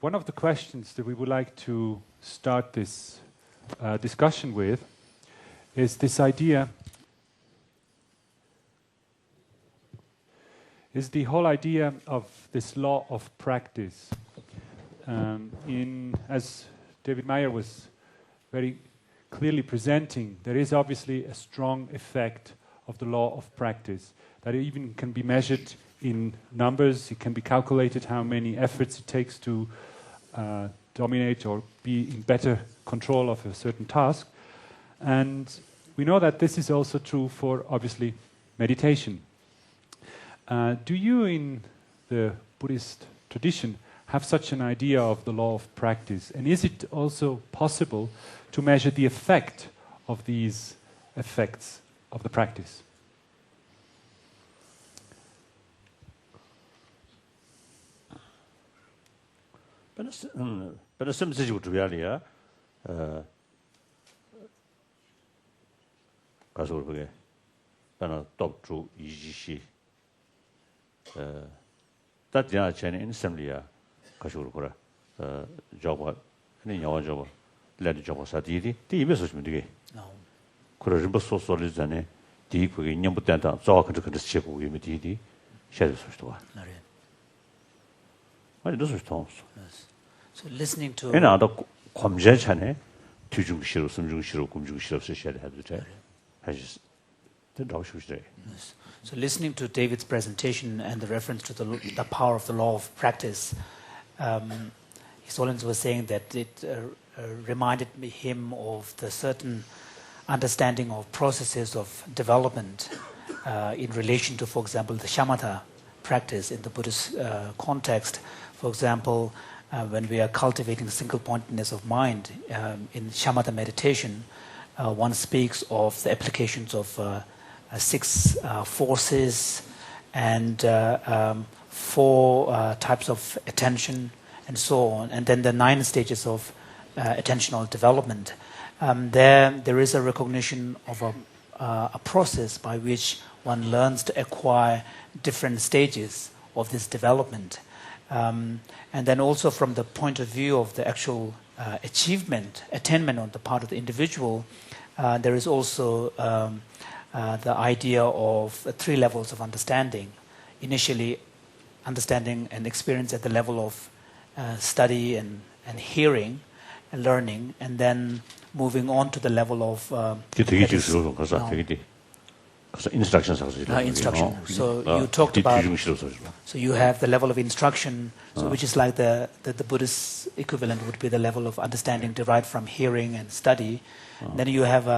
One of the questions that we would like to start this discussion with is this idea, is the whole idea of this law of practice. As David Meyer was very clearly presenting, there is obviously a strong effect of the law of practice that even can be measured in numbers. It can be calculated how many efforts it takes to dominate or be in better control of a certain task. And we know that this is also true for, obviously, meditation. Do you, in the Buddhist tradition, have such an idea of the law of practice? And is it also possible to measure the effect of these effects of the practice? But some situation to realia, Kasurge, and talk to Ijishi. That the Chan in Assembly, Kasurkura, Java, and your Java, let Java Sati, the message me today. No. Could a rimbo so solid than a deep with Yamutanta, so I can check with me, shadows to I do stones. So listening to In other Comjane, Tujung Shiro, some Jung Shiro, Kumjung Shiro, Shed had the tell. I just did all should say. So listening to David's presentation and the reference to the power of the law of practice, His Holiness was saying that it reminded him of the certain understanding of processes of development in relation to, for example, the shamatha practice in the Buddhist context. For example, when we are cultivating single-pointedness of mind in shamatha meditation, one speaks of the applications of 6 forces and 4 types of attention and so on, and then the 9 stages of attentional development. There is a recognition of a process by which one learns to acquire different stages of this development. And then also from the point of view of the actual attainment on the part of the individual, there is also the idea of 3 levels of understanding. Initially, understanding and experience at the level of study and hearing and learning, and then moving on to the level of instructions. Instruction. So you talked about. So you have the level of instruction, which is like the Buddhist equivalent would be the level of understanding derived from hearing and study. Then you have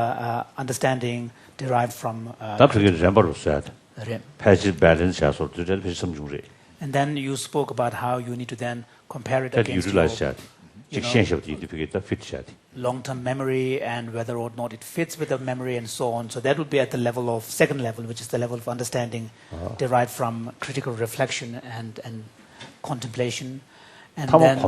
understanding derived from. And then you spoke about how you need to then compare it against long-term memory and whether or not it fits with the memory and so on. So that would be at the level of 2nd level, which is the level of understanding derived from critical reflection and contemplation. And then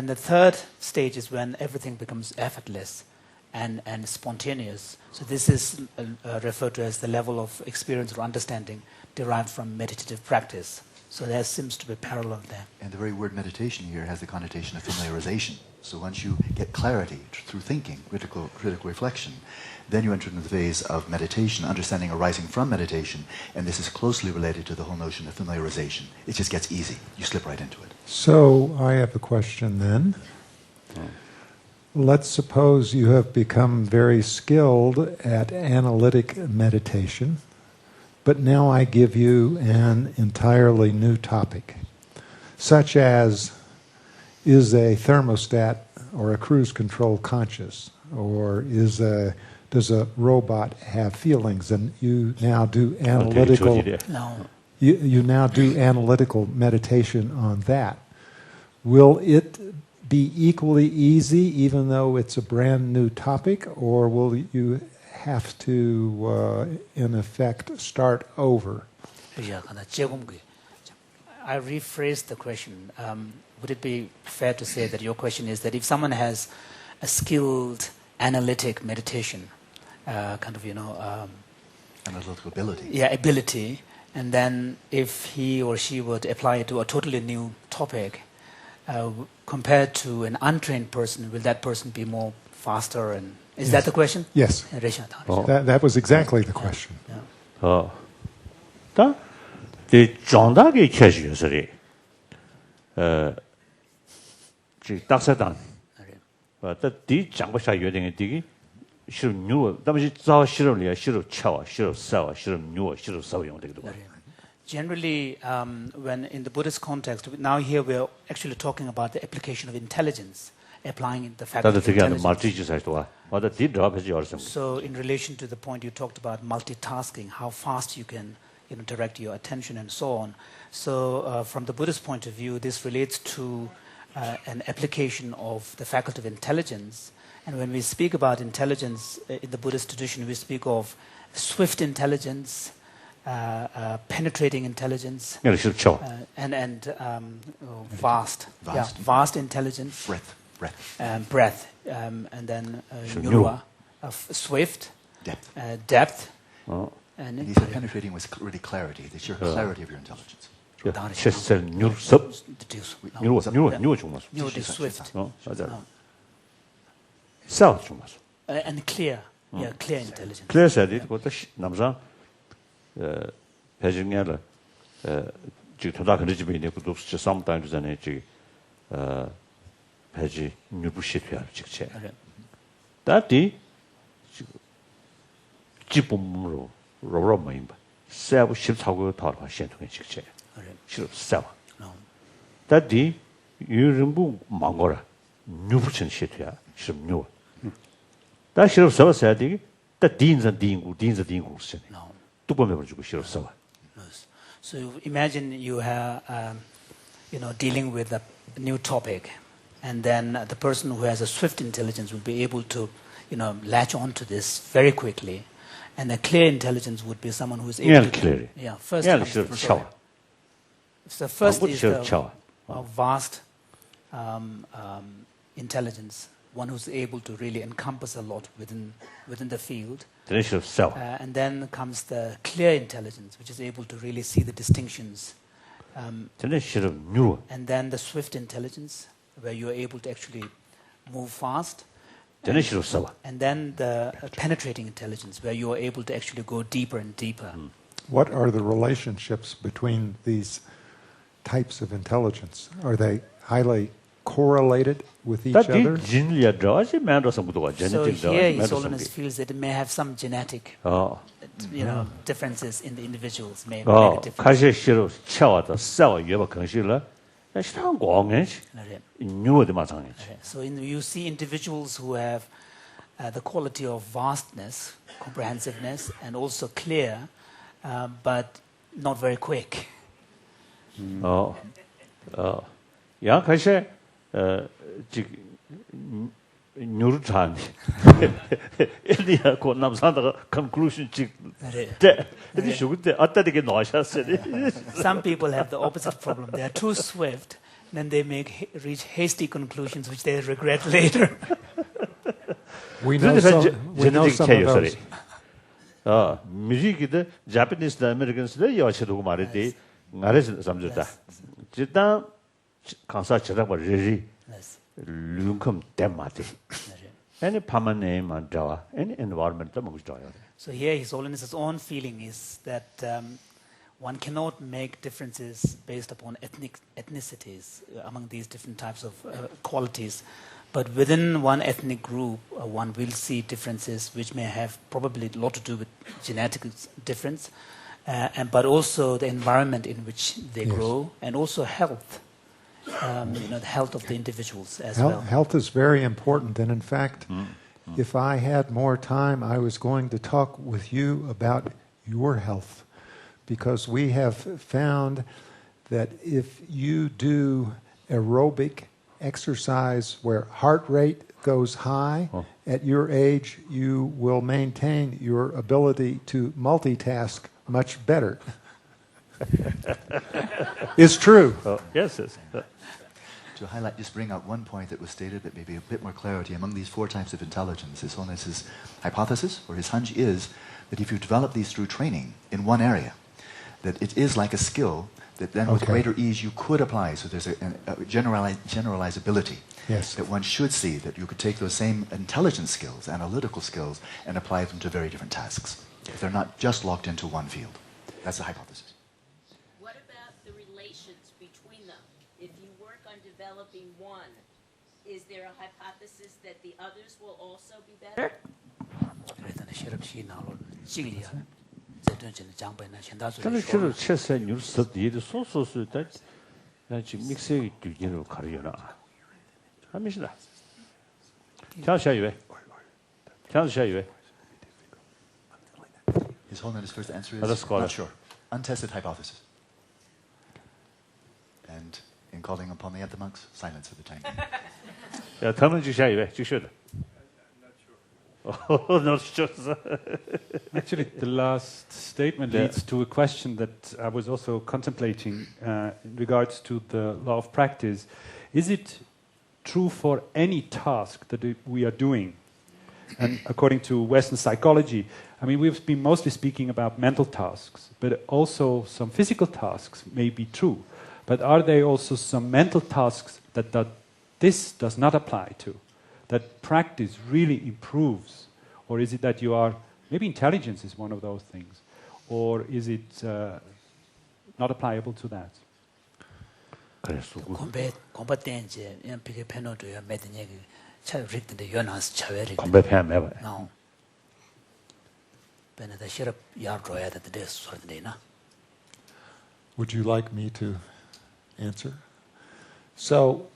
the 3rd stage is when everything becomes effortless and spontaneous. So this is referred to as the level of experience or understanding derived from meditative practice. So there seems to be parallel there. And the very word meditation here has the connotation of familiarization. So once you get clarity through thinking, critical reflection, then you enter into the phase of meditation, understanding arising from meditation, and this is closely related to the whole notion of familiarization. It just gets easy. You slip right into it. So I have a question then. Let's suppose you have become very skilled at analytic meditation, but now I give you an entirely new topic, such as, is a thermostat or a cruise control conscious, or does a robot have feelings? And you now do analytical. You now do analytical meditation on that. Will it be equally easy, even though it's a brand new topic, or will you have to, in effect, start over? I rephrased the question. Would it be fair to say that your question is that if someone has a skilled analytic meditation, analytical ability. Yeah, ability, And then if he or she would apply it to a totally new topic, compared to an untrained person, will that person be more faster? And is that the question? Yes. That was exactly the question. 다 정답이 캐시요서리 지 딱사단 디 장고샤 요딩의 디기 싫어 뉴 담시 자와 싫어리야 싫어 차와 싫어 싸와 싫어 뉴 싫어 싸용 되기도 봐. Generally, when in the Buddhist context, now here we're actually talking about the application of intelligence, applying the faculty of intelligence. So in relation to the point you talked about multitasking, how fast you can direct your attention and so on. So from the Buddhist point of view, this relates to an application of the faculty of intelligence. And when we speak about intelligence in the Buddhist tradition, we speak of swift intelligence, penetrating intelligence, and vast intelligence, breadth, and then nyurwa, swift, depth. And he said penetrating was really clarity, the sheer clarity of your intelligence. Swift. And clear. Yeah, clear intelligence. Clear said it, but 남자 배정해라. 지금 도다 그러지면 이제 그도 sometimes 전에 지금 배지 뉴부시트야 직체. 다디 지범으로 로로마인바. 세부 14고 다와 현통의 직체. 싫어 세부. 다디 유름부 망고라. 뉴부천 시트야. 싫어 뉴. 다 싫어 서서야디. 다 딘자 딘고 쓰네. So imagine you are, dealing with a new topic, and then the person who has a swift intelligence will be able to, latch on to this very quickly, and a clear intelligence would be someone who is able to. First is the vast intelligence. One who's able to really encompass a lot within the field. And then comes the clear intelligence, which is able to really see the distinctions. And then the swift intelligence, where you're able to actually move fast. And then the penetrating intelligence, where you're able to actually go deeper and deeper. What are the relationships between these types of intelligence? Are they highly correlated with each other? So here His Holiness feels that it may have some genetic differences in the individuals. May make a difference. So you see individuals who have the quality of vastness, comprehensiveness, and also clear, but not very quick. 뉴르탄 엘리야 고 남산다가 conclusion 찍 근데 저때 아따되게 나와셨어요. Some people have the opposite problem. They are too swift, then they reach hasty conclusions which they regret later. We know some of those. 뮤직이도 Japanese Americans 여셔도 말이지 나래서 삼졌다. 일단 강사 저다고 리리 lunkum temati. Any permanent mandawa, any environment amongst joy. So here His Holiness's own feeling is that one cannot make differences based upon ethnicities among these different types of qualities. But within one ethnic group, one will see differences which may have probably a lot to do with genetic difference, but also the environment in which they grow, and also health. The health of the individuals as well. Health is very important, and in fact, if I had more time, I was going to talk with you about your health, because we have found that if you do aerobic exercise where heart rate goes high, at your age, you will maintain your ability to multitask much better. It's true. Yes. To highlight, just bring out one point that was stated, that maybe a bit more clarity among these four types of intelligence. His Holiness's hypothesis, or his hunch, is that if you develop these through training in one area, that it is like a skill that then with greater ease you could apply. So there's a generalizability. Yes. That one should see that you could take those same intelligence skills, analytical skills, and apply them to very different tasks. They're not just locked into one field. That's the hypothesis. What about the relations between them? If you work on developing one, is there a hypothesis that the others will also be better? 저는 실은 최세 뉴스 뒤에 소소스 나 지금 믹스에 뒤로 가려나. 하미시다. 자샤이웨. 자샤이웨. His Holiness' first answer is not sure. Untested hypothesis. And in calling upon the monks, silence for the time being. 야, 더는 주샤이웨. 주셔다. Not sure. Actually, the last statement leads to a question that I was also contemplating in regards to the law of practice. Is it true for any task that we are doing? And according to Western psychology, I mean, we've been mostly speaking about mental tasks, but also some physical tasks may be true. But are there also some mental tasks that this does not apply to? That practice really improves? Or is it that you are, maybe intelligence is one of those things, or is it not applicable to that? Would you like me to answer? So,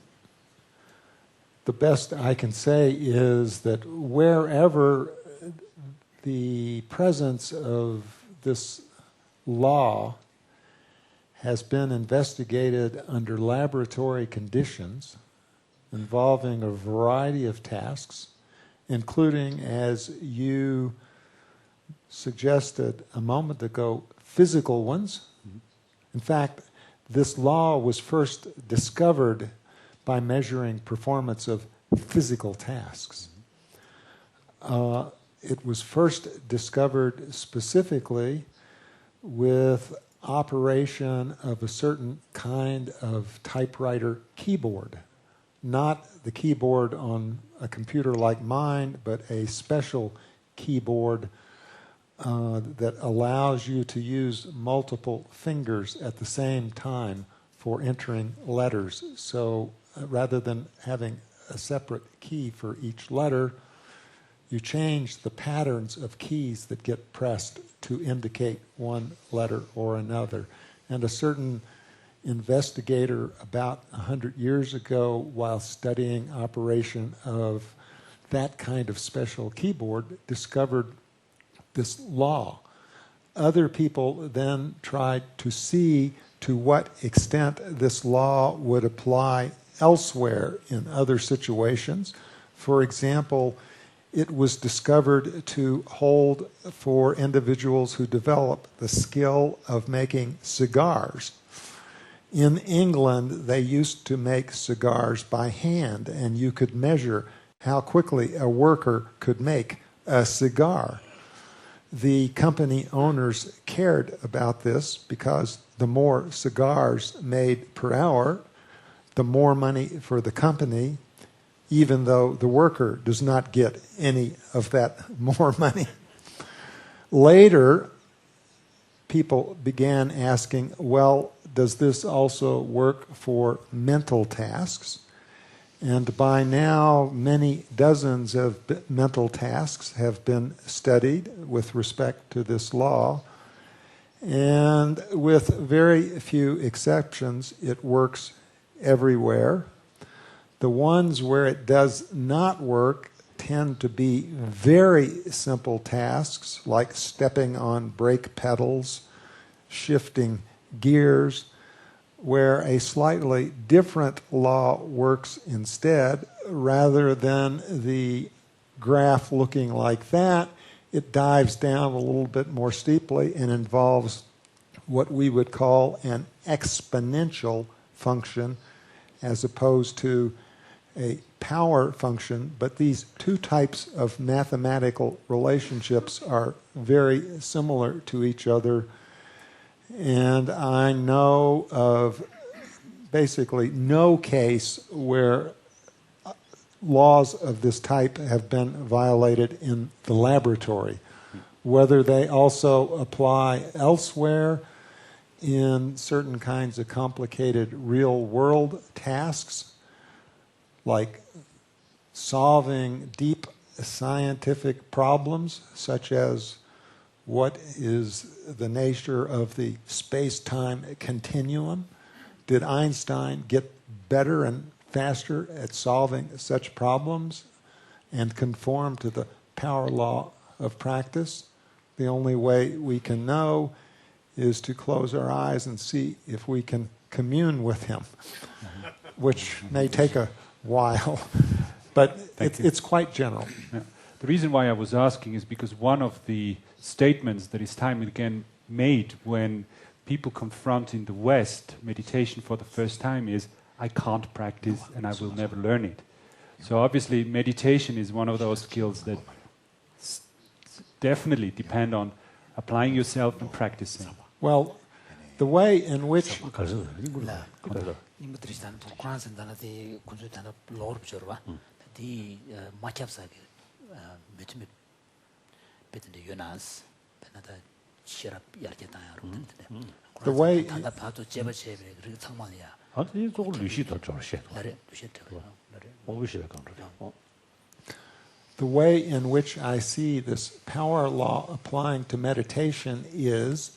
the best I can say is that wherever the presence of this law has been investigated under laboratory conditions involving a variety of tasks, including, as you suggested a moment ago, physical ones. In fact, this law was first discovered by measuring performance of physical tasks. It was first discovered specifically with operation of a certain kind of typewriter keyboard. Not the keyboard on a computer like mine, but a special keyboard that allows you to use multiple fingers at the same time for entering letters. So rather than having a separate key for each letter, you change the patterns of keys that get pressed to indicate one letter or another. And a certain investigator about 100 years ago, while studying operation of that kind of special keyboard, discovered this law. Other people then tried to see to what extent this law would apply elsewhere in other situations. For example, it was discovered to hold for individuals who develop the skill of making cigars. In England, they used to make cigars by hand, and you could measure how quickly a worker could make a cigar. The company owners cared about this because the more cigars made per hour, the more money for the company, even though the worker does not get any of that more money. Later, people began asking, well, does this also work for mental tasks? And by now, many dozens of mental tasks have been studied with respect to this law. And with very few exceptions, it works everywhere. The ones where it does not work tend to be very simple tasks, like stepping on brake pedals, shifting gears, where a slightly different law works instead. Rather than the graph looking like that, it dives down a little bit more steeply and involves what we would call an exponential function as opposed to a power function. But these two types of mathematical relationships are very similar to each other. And I know of basically no case where laws of this type have been violated in the laboratory. Whether they also apply elsewhere in certain kinds of complicated real-world tasks, like solving deep scientific problems, such as what is the nature of the space-time continuum. Did Einstein get better and faster at solving such problems and conform to the power law of practice? The only way we can know is to close our eyes and see if we can commune with him, which may take a while, but it's quite general. Yeah. The reason why I was asking is because one of the statements that is time and again made when people confront in the West meditation for the first time is, I can't practice and I will never learn it. So obviously meditation is one of those skills that definitely depend on applying yourself and practicing. Well, the way in which the way the way in which I see this power law applying to meditation is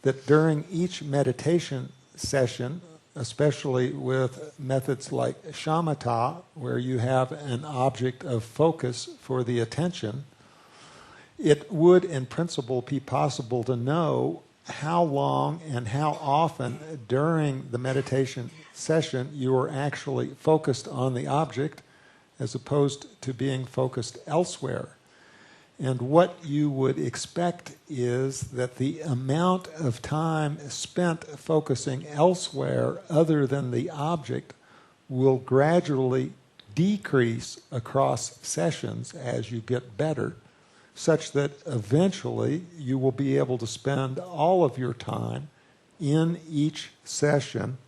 that during each meditation session, especially with methods like shamatha, where you have an object of focus for the attention, it would in principle be possible to know how long and how often during the meditation session you are actually focused on the object as opposed to being focused elsewhere. And what you would expect is that the amount of time spent focusing elsewhere other than the object will gradually decrease across sessions as you get better, such that eventually you will be able to spend all of your time in each session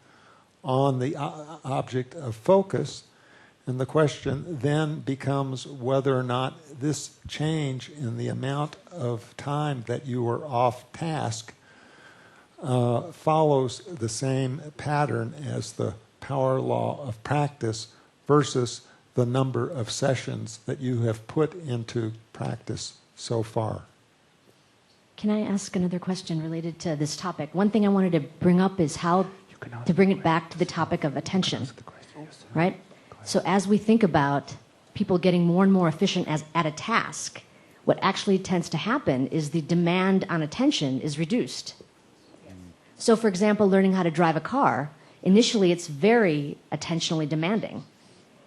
on the object of focus. And the question then becomes whether or not this change in the amount of time that you are off task follows the same pattern as the power law of practice versus the number of sessions that you have put into practice so far. Can I ask another question related to this topic? One thing I wanted to bring up is how to bring it back to the topic of attention, right? So as we think about people getting more and more efficient at a task, what actually tends to happen is the demand on attention is reduced. So for example, learning how to drive a car, initially it's very attentionally demanding.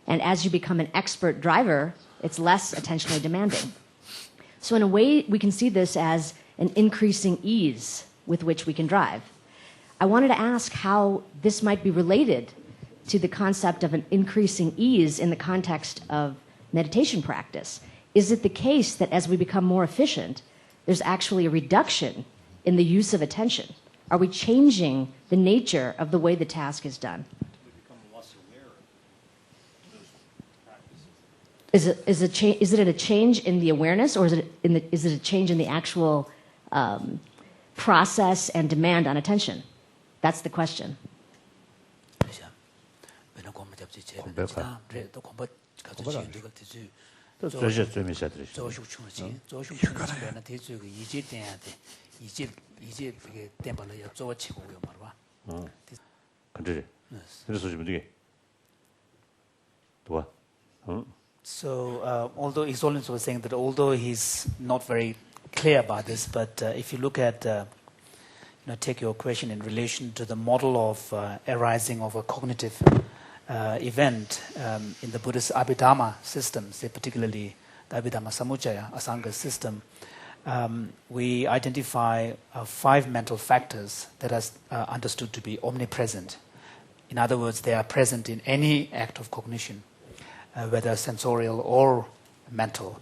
And as you become an expert driver, it's less attentionally demanding. So in a way, we can see this as an increasing ease with which we can drive. I wanted to ask how this might be related to the concept of an increasing ease in the context of meditation practice. Is it the case that as we become more efficient, there's actually a reduction in the use of attention? Are we changing the nature of the way the task is done? Is it a change in the awareness, or is it a change in the actual process and demand on attention? That's the question. So, although His Holiness was saying that although he's not very clear about this, but if you look at, take your question in relation to the model of arising of a cognitive event in the Buddhist Abhidhamma system, say particularly the Abhidhamma Samuccaya, Asanga system, we identify 5 mental factors that are understood to be omnipresent. In other words, they are present in any act of cognition, whether sensorial or mental.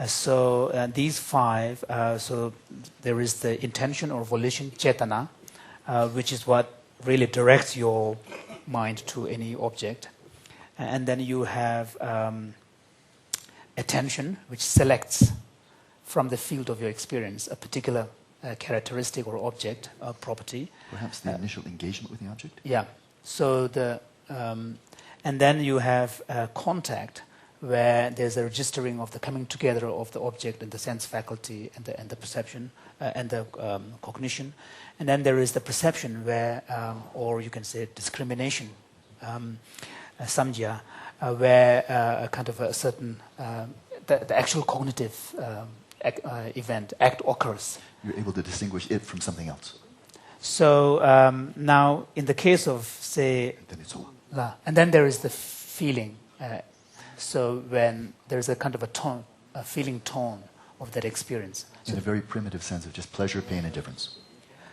So these 5, so there is the intention or volition, cetana, which is what really directs your mind to any object. And then you have attention, which selects from the field of your experience a particular characteristic or object or property. Perhaps the initial engagement with the object? Yeah. So and then you have contact, where there's a registering of the coming together of the object and the sense faculty and the perception and the cognition. And then there is the perception, where, or you can say discrimination, samjya, where a kind of a certain, the actual cognitive act occurs. You're able to distinguish it from something else. So now, in the case of, say, Then it's all. and then there is the feeling. So when there's a kind of a feeling tone of that experience. In a very primitive sense of just pleasure, pain, and difference.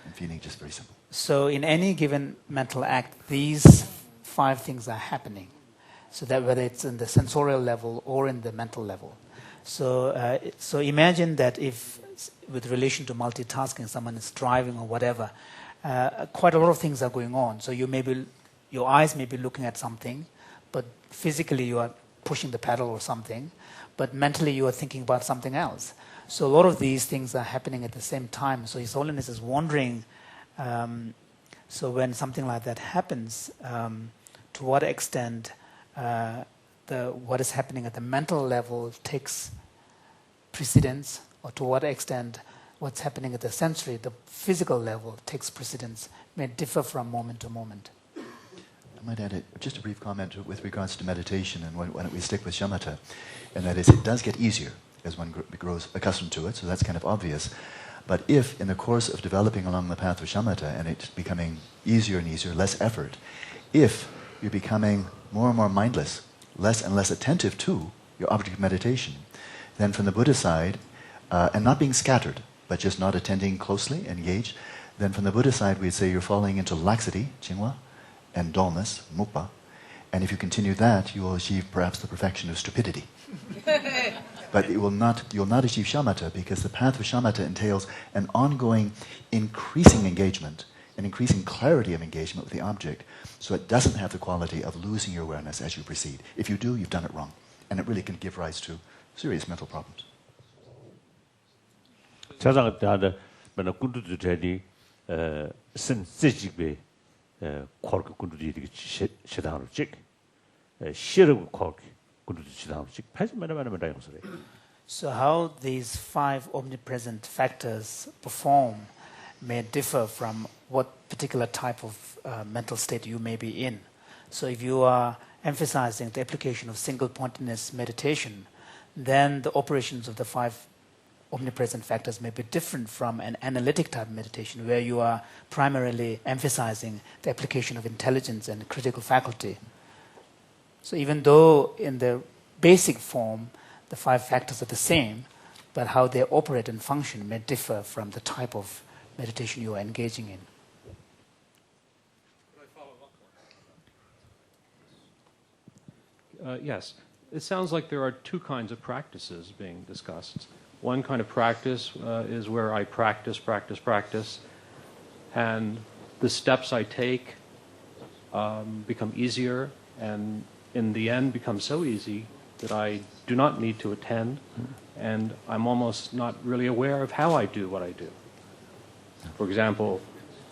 And feeling just very simple. So in any given mental act, these 5 things are happening. So that whether it's in the sensorial level or in the mental level. So so imagine that if, with relation to multitasking, someone is driving or whatever, quite a lot of things are going on. So your eyes may be looking at something, but physically you are pushing the pedal or something, but mentally you are thinking about something else. So a lot of these things are happening at the same time. So His Holiness is wondering, so when something like that happens, to what extent what is happening at the mental level takes precedence, or to what extent what's happening at the sensory, the physical level takes precedence, may differ from moment to moment. I might add just a brief comment with regards to meditation, and why don't we stick with shamatha, and that is it does get easier as one grows accustomed to it, so that's kind of obvious. But if in the course of developing along the path of shamatha, and it's becoming easier and easier, less effort, if you're becoming more and more mindless, less and less attentive to your object of meditation, then from the Buddha side, and not being scattered, but just not attending closely, engaged, then from the Buddha side we'd say you're falling into laxity, chingwa, and dullness, mupa. And if you continue that, you will achieve perhaps the perfection of stupidity. But you'll not achieve shamatha, because the path of shamatha entails an ongoing increasing engagement, an increasing clarity of engagement with the object, so it doesn't have the quality of losing your awareness as you proceed. If you do, you've done it wrong. And it really can give rise to serious mental problems. So how these 5 omnipresent factors perform may differ from what particular type of mental state you may be in. So if you are emphasizing the application of single-pointedness meditation, then the operations of the 5 omnipresent factors may be different from an analytic type of meditation, where you are primarily emphasizing the application of intelligence and critical faculty. So even though in the basic form the 5 factors are the same, but how they operate and function may differ from the type of meditation you are engaging in. Yes. It sounds like there are 2 kinds of practices being discussed. One kind of practice is where I practice, and the steps I take become easier, and in the end become so easy that I do not need to attend, and I'm almost not really aware of how I do what I do. For example,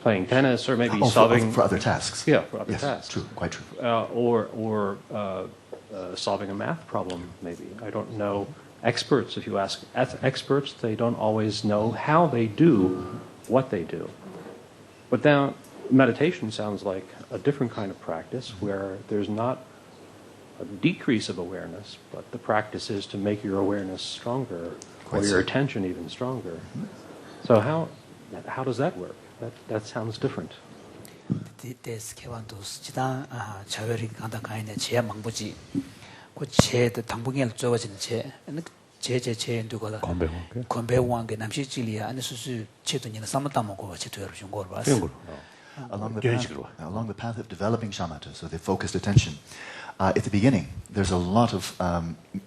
playing tennis, or maybe solving... For other tasks. Yeah, for other yes, tasks. True, quite true. Or solving a math problem, maybe. I don't know. Experts, if you ask experts, they don't always know how they do what they do. But now, meditation sounds like a different kind of practice, where there's not a decrease of awareness, but the practice is to make your awareness stronger, or your attention even stronger. So how does that work? That sounds different. This kewantos jida chaweri kanda kaine che mangbuji ko che de tangbungel zogajin che ndugola konbe wange namshi chiliya ane susu che to nyina samata moko che to yorjun gor bas along the path of developing shamatha, so the focused attention, at the beginning there's a lot of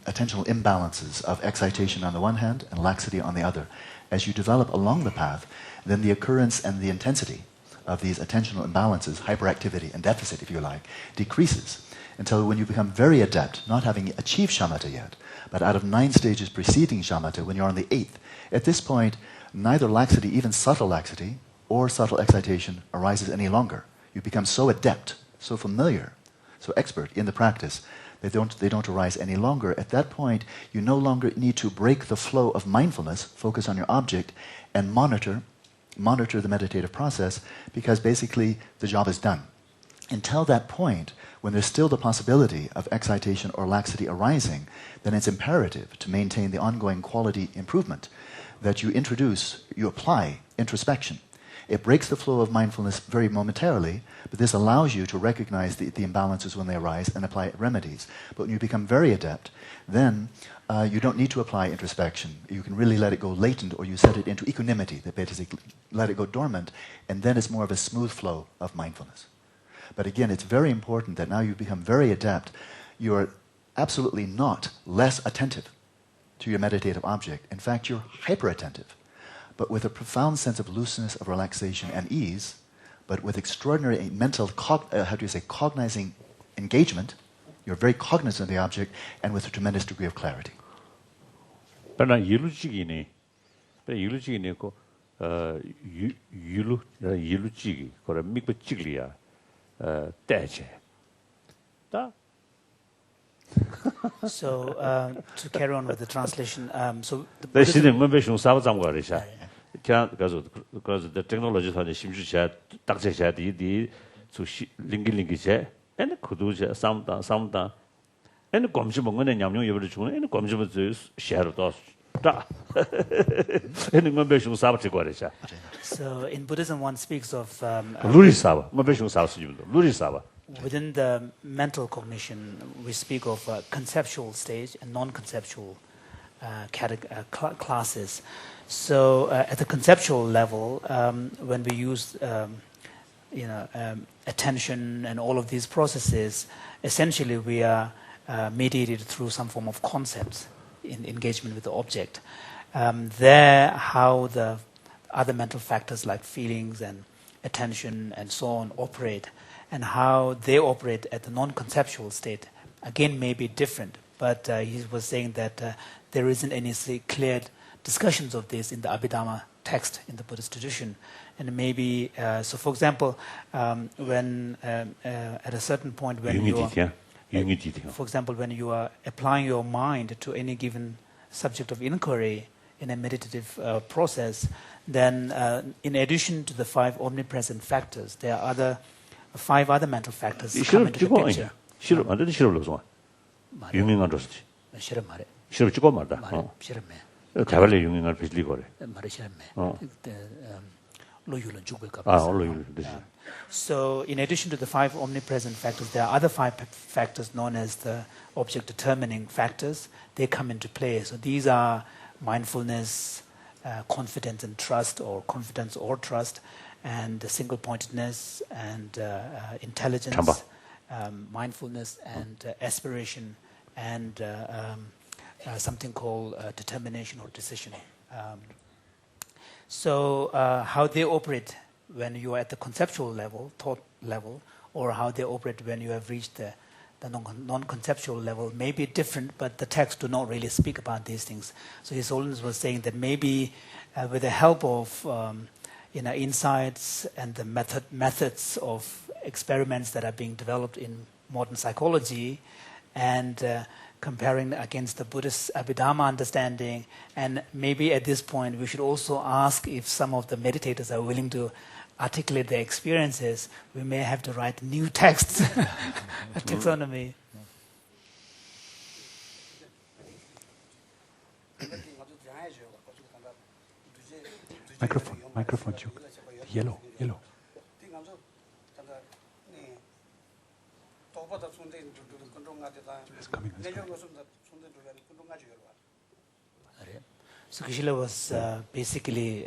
attentional imbalances of excitation on the one hand and laxity on the other. As you develop along the path, then the occurrence and the intensity of these attentional imbalances, hyperactivity and deficit, if you like, decreases until when you become very adept, not having achieved shamatha yet, but out of 9 stages preceding shamatha, when you're on the 8th, at this point, neither laxity, even subtle laxity, or subtle excitation arises any longer. You become so adept, so familiar, so expert in the practice, they don't arise any longer. At that point, you no longer need to break the flow of mindfulness, focus on your object, and monitor the meditative process, because basically the job is done. Until that point, when there's still the possibility of excitation or laxity arising, then it's imperative to maintain the ongoing quality improvement that you apply introspection. It breaks the flow of mindfulness very momentarily, but this allows you to recognize the imbalances when they arise and apply remedies. But when you become very adept, then you don't need to apply introspection. You can really let it go latent, or you set it into equanimity, that basically let it go dormant, and then it's more of a smooth flow of mindfulness. But again, it's very important that now you've become very adept, you're absolutely not less attentive to your meditative object. In fact, you're hyper-attentive, but with a profound sense of looseness, of relaxation and ease, but with extraordinary mental, cognizing engagement. You're very cognizant of the object, and with a tremendous degree of clarity. So, to carry on with the translation, so the Because the technology has 심주자 딱제자 디 수시 링기링기제 and kuduja samda and 검지 먹는 냠냠 여부를 주는 and 검지 뭐 쉐르도 다 and 뭐 배송 사업지 거래자. So in Buddhism one speaks of 루리사바 뭐 배송 사업 수준도 루리사바. Within the mental cognition, we speak of conceptual stage and non-conceptual classes. So at the conceptual level, when we use attention and all of these processes, essentially we are mediated through some form of concepts in engagement with the object. There, how the other mental factors like feelings and attention and so on operate, and how they operate at the non-conceptual state, again, may be different. But he was saying that there isn't any clear discussions of this in the Abhidhamma text in the Buddhist tradition. And maybe, so for example, when at a certain point when you are, for example, when you are applying your mind to any given subject of inquiry in a meditative process, then in addition to the 5 omnipresent factors, there are 5 other mental factors come into the picture. 싫어, 안 되는 싫어 그러지 마. 유명한 로스지. 싫어 말해. 싫어 찍고 말다. 싫어 말. 자발의 유명한 비슬리 거래. 말해 싫어 말. 로율은 죽을 까 로율. So in addition to the 5 omnipresent factors, there are other 5 factors known as the object determining factors. They come into play. So these are mindfulness, confidence and trust, or confidence or trust, and single-pointedness, and intelligence, mindfulness, and aspiration, and something called determination or decision. So how they operate when you are at the conceptual level, thought level, or how they operate when you have reached the non-conceptual level may be different, but the texts do not really speak about these things. So His Holiness was saying that maybe with the help of insights and the methods of experiments that are being developed in modern psychology, and comparing against the Buddhist Abhidhamma understanding, and maybe at this point we should also ask if some of the meditators are willing to articulate their experiences. We may have to write new texts, a taxonomy. Microphone, yellow. It's coming. So Kishila was basically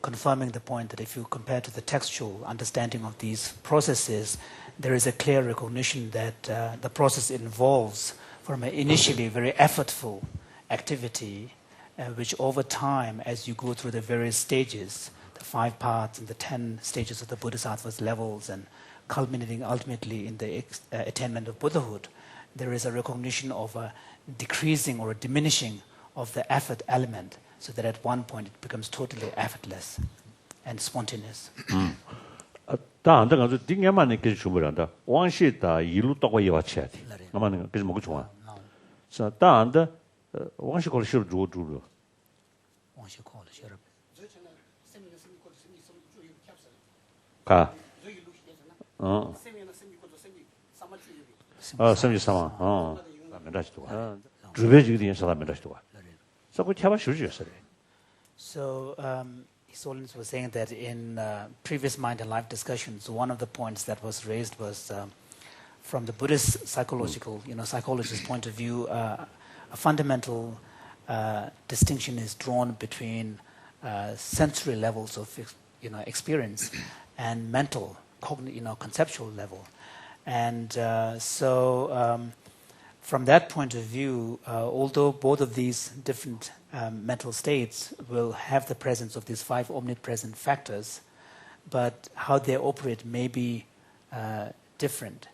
confirming the point that if you compare to the textual understanding of these processes, there is a clear recognition that the process involves, from an initially very effortful activity, which over time, as you go through the various stages, the 5 parts and the 10 stages of the Bodhisattva's levels and culminating ultimately in the attainment of Buddhahood, there is a recognition of a decreasing or a diminishing of the effort element, so that at one point it becomes totally effortless and spontaneous. 다 안다 가서 딩야만에 계속 주물한다. 왕시다 이루 떠고 이와치야 돼. 아마는 그래서 먹고 좋아. 자, 다 안다 왕시 걸 싫어 주고. 왕시 걸 싫어. 가. semji sama. 메라지도 가. 주베지기 인사다 메라지도 가. 그래서 그 쉬우지였어요. So His Holiness was saying that in previous mind and life discussions, one of the points that was raised was from the Buddhist psychologist's point of view, a fundamental distinction is drawn between sensory levels of experience and mental, conceptual level. And from that point of view, although both of these different mental states will have the presence of these 5 omnipresent factors, but how they operate may be different.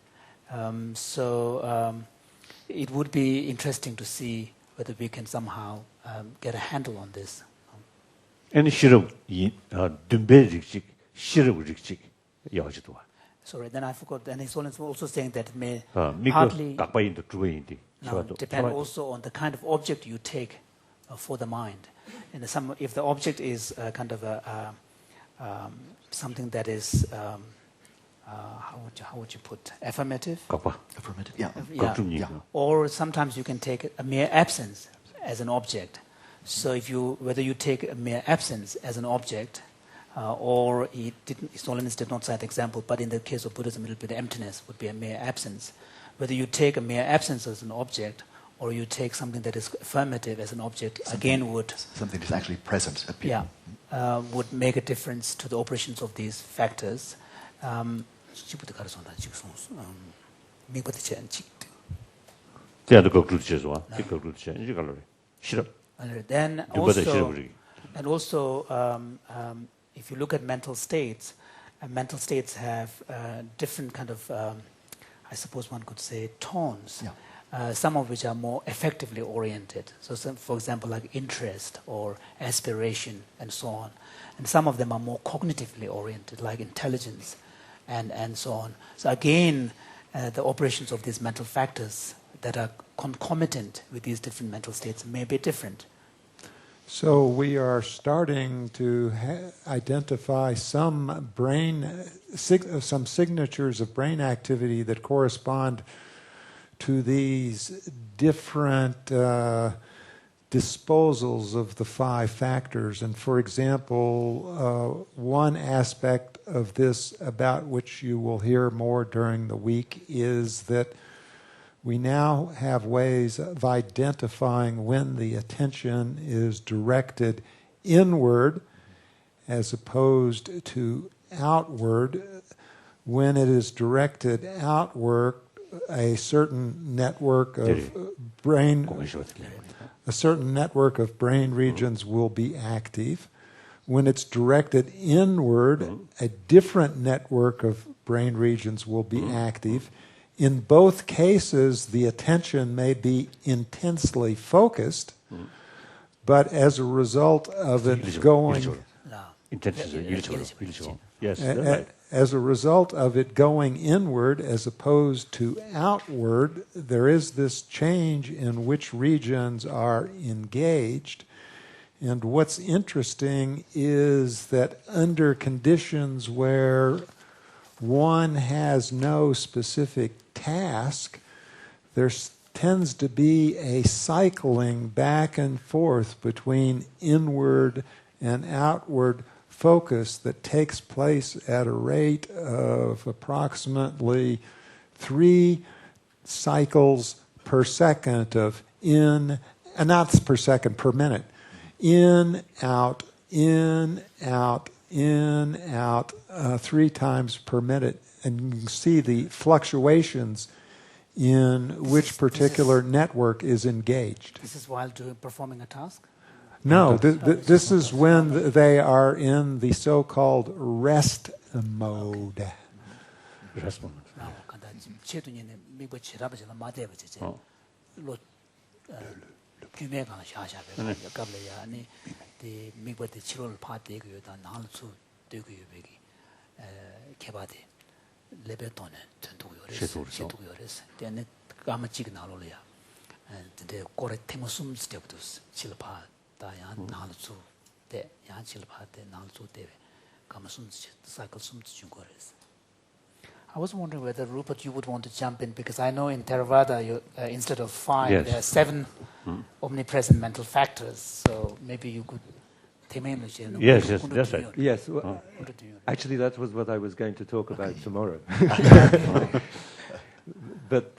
It would be interesting to see whether we can somehow get a handle on this. And Sorry, then I forgot. And His Holiness was also saying that it may partly depend also on the kind of object you take for the mind. And if the object is kind of something that is how would you put affirmative? Affirmative, yeah. Or sometimes you can take a mere absence as an object. So whether you take a mere absence as an object, or His Holiness did not cite the example, but in the case of Buddhism, it will be the emptiness would be a mere absence. Whether you take a mere absence as an object, or you take something that is affirmative as an object, something that's actually present. Would make a difference to the operations of these factors. Then also, if you look at mental states have different kind of, I suppose one could say, tones. Yeah. Some of which are more effectively oriented. So, for example, like interest or aspiration and so on. And some of them are more cognitively oriented, like intelligence and so on. So again, the operations of these mental factors that are concomitant with these different mental states may be different. So we are starting to identify some signatures of brain activity that correspond to these different disposals of the 5 factors. And for example, one aspect of this about which you will hear more during the week is that we now have ways of identifying when the attention is directed inward as opposed to outward. When it is directed outward, a certain network of brain regions will be active. When it's directed inward, a different network of brain regions will be active. In both cases, the attention may be intensely focused, but as a result of it going as a result of it going inward as opposed to outward, there is this change in which regions are engaged. And what's interesting is that under conditions where one has no specific task, there tends to be a cycling back and forth between inward and outward focus that takes place at a rate of approximately 3 cycles per second of not per second, per minute. In, out, 3 times per minute. And you can see the fluctuations in which particular network is engaged. This is while performing a task? No, this is when they are in the so-called rest mode. Rest mode. I was wondering whether, Rupert, you would want to jump in, because I know in Theravada, instead of 5, there are 7 omnipresent mental factors. So maybe you could... Yes, that's right. Yes, well, actually that was what I was going to talk about tomorrow. But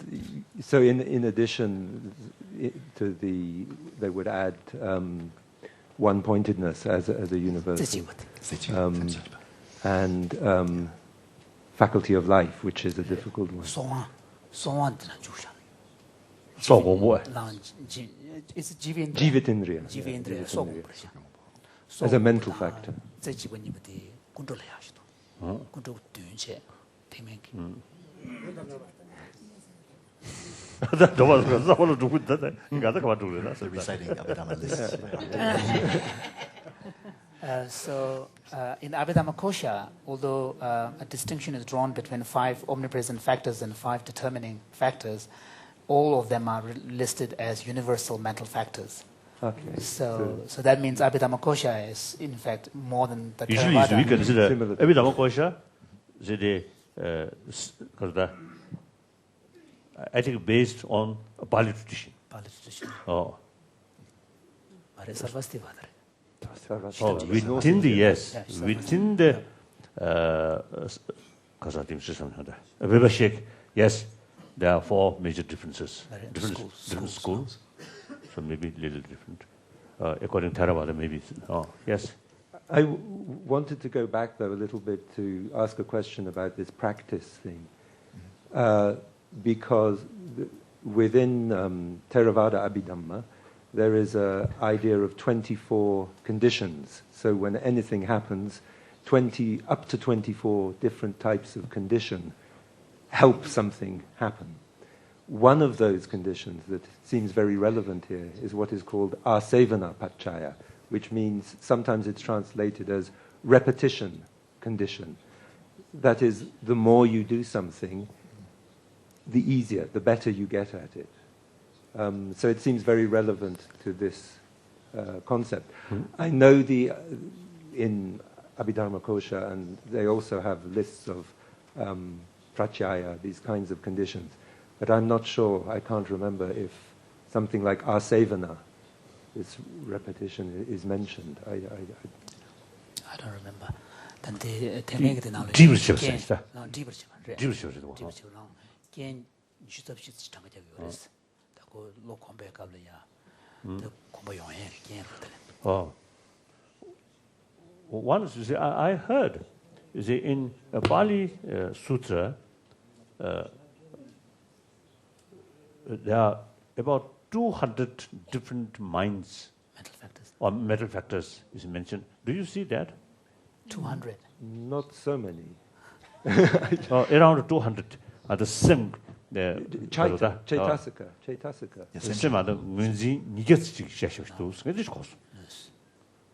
so in addition to they would add one-pointedness as a universal, and faculty of life, which is a difficult one. It's Jivitindriya. As a mental factor. Reciting Abhidhamma lists. In Abhidhamma Kosha, although a distinction is drawn between 5 omnipresent factors and 5 determining factors, all of them are listed as universal mental factors. Okay. So that means Abhidhamma Kosha is, in fact, more than the Usually, Theravada. we consider Abhidhamma Kosha, I think based on a Pali tradition. Oh. Within the, within the Vivashik, yes, there are 4 major differences. Different schools. So maybe a little different. According to Theravada, maybe. Yes. I wanted to go back, though, a little bit to ask a question about this practice thing. Because within Theravada Abhidhamma, there is an idea of 24 conditions. So when anything happens, up to 24 different types of condition help something happen. One of those conditions that seems very relevant here is what is called asevana pachaya, which means sometimes it's translated as repetition condition. That is, the more you do something, the easier, the better you get at it. So it seems very relevant to this concept. I know in Abhidharma Kosha, and they also have lists of pratyaya, these kinds of conditions. But I'm not sure, I can't remember if something like asevana, this repetition, is mentioned. I don't remember. Then the one is, I heard, in a Pali Sutra, there are about 200 different minds or mental factors is mentioned. Do you see that? 200. Not so many. Around 200 are the same. Chaitasika. Same are the Munzi Nigetsi Shashos.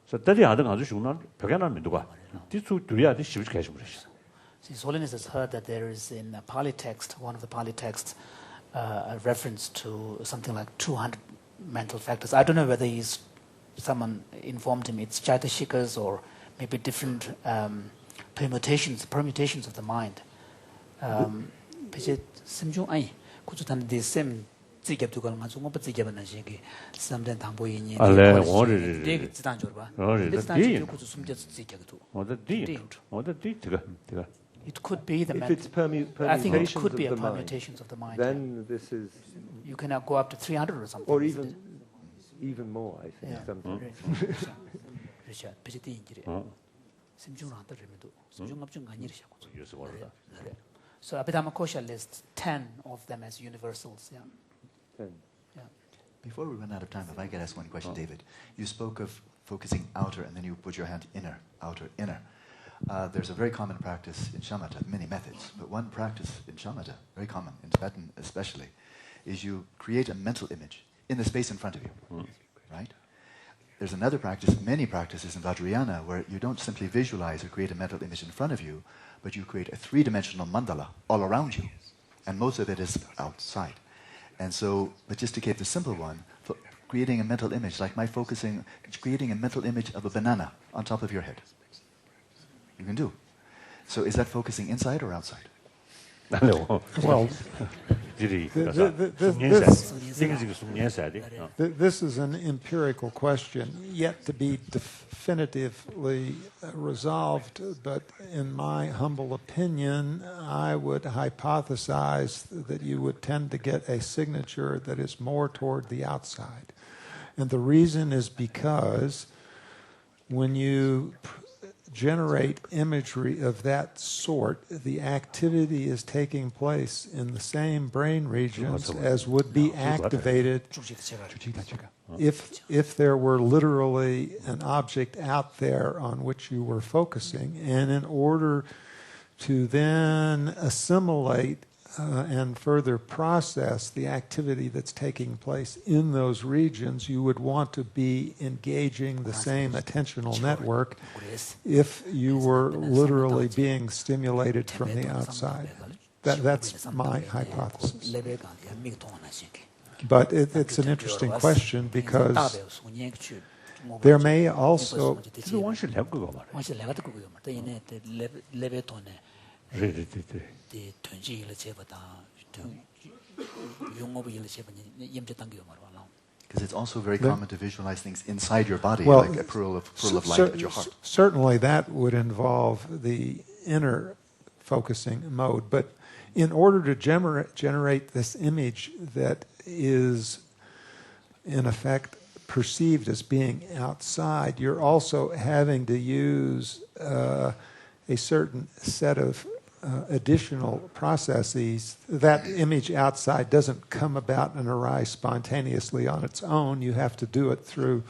So that is the Shuna, Pagana Meduga. These two are the Shivish Kashmirish. His Holiness has heard that there is in a Pali text, one of the Pali texts, a reference to something like 200 mental factors. I don't know whether someone informed him it's Chaitashikas or maybe different permutations of the mind. It could be the if it's I think it could be a of the permutations of the mind. Then this is... You can go up to 300 or something. Or even more, I think. Something. So Abhidhamma Kosha lists 10 of them as universals. 10. Yeah. Before we run out of time, if I could ask one question, David. You spoke of focusing outer, and then you put your hand inner, outer, inner. There's a very common practice in shamatha, many methods, but one practice in shamatha, very common, in Tibetan especially, is you create a mental image in the space in front of you, right? There's another practice, many practices in Vajrayana, where you don't simply visualize or create a mental image in front of you, but you create a three-dimensional mandala all around you, and most of it is outside. And so, but just to keep the simple one, creating a mental image, like creating a mental image of a banana on top of your head. You can do. So is that focusing inside or outside? Well, this is an empirical question, yet to be definitively resolved, but in my humble opinion, I would hypothesize that you would tend to get a signature that is more toward the outside. And the reason is because when you generate imagery of that sort, the activity is taking place in the same brain regions as would be activated if there were literally an object out there on which you were focusing. And in order to then assimilate and further process the activity that's taking place in those regions, you would want to be engaging the same attentional network if you were literally being stimulated from the outside. That's my hypothesis. But it's an interesting question because there may also... Because it's also very common to visualize things inside your body, like a pearl of light at your heart. Certainly that would involve the inner focusing mode, but in order to generate this image that is, in effect, perceived as being outside, you're also having to use a certain set of additional processes. That image outside doesn't come about and arise spontaneously on its own. You have to do it through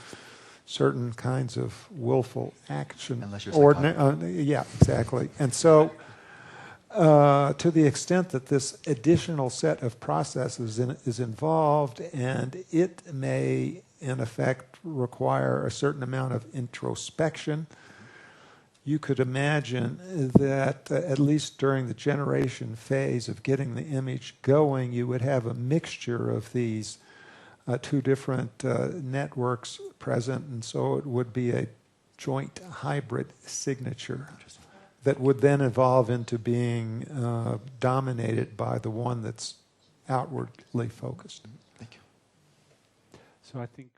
certain kinds of willful action. Unless you're yeah, exactly. And so to the extent that this additional set of processes is involved, and it may, in effect, require a certain amount of introspection, you could imagine that at least during the generation phase of getting the image going, you would have a mixture of these two different networks present, and so it would be a joint hybrid signature that would then evolve into being dominated by the one that's outwardly focused. Thank you. So I think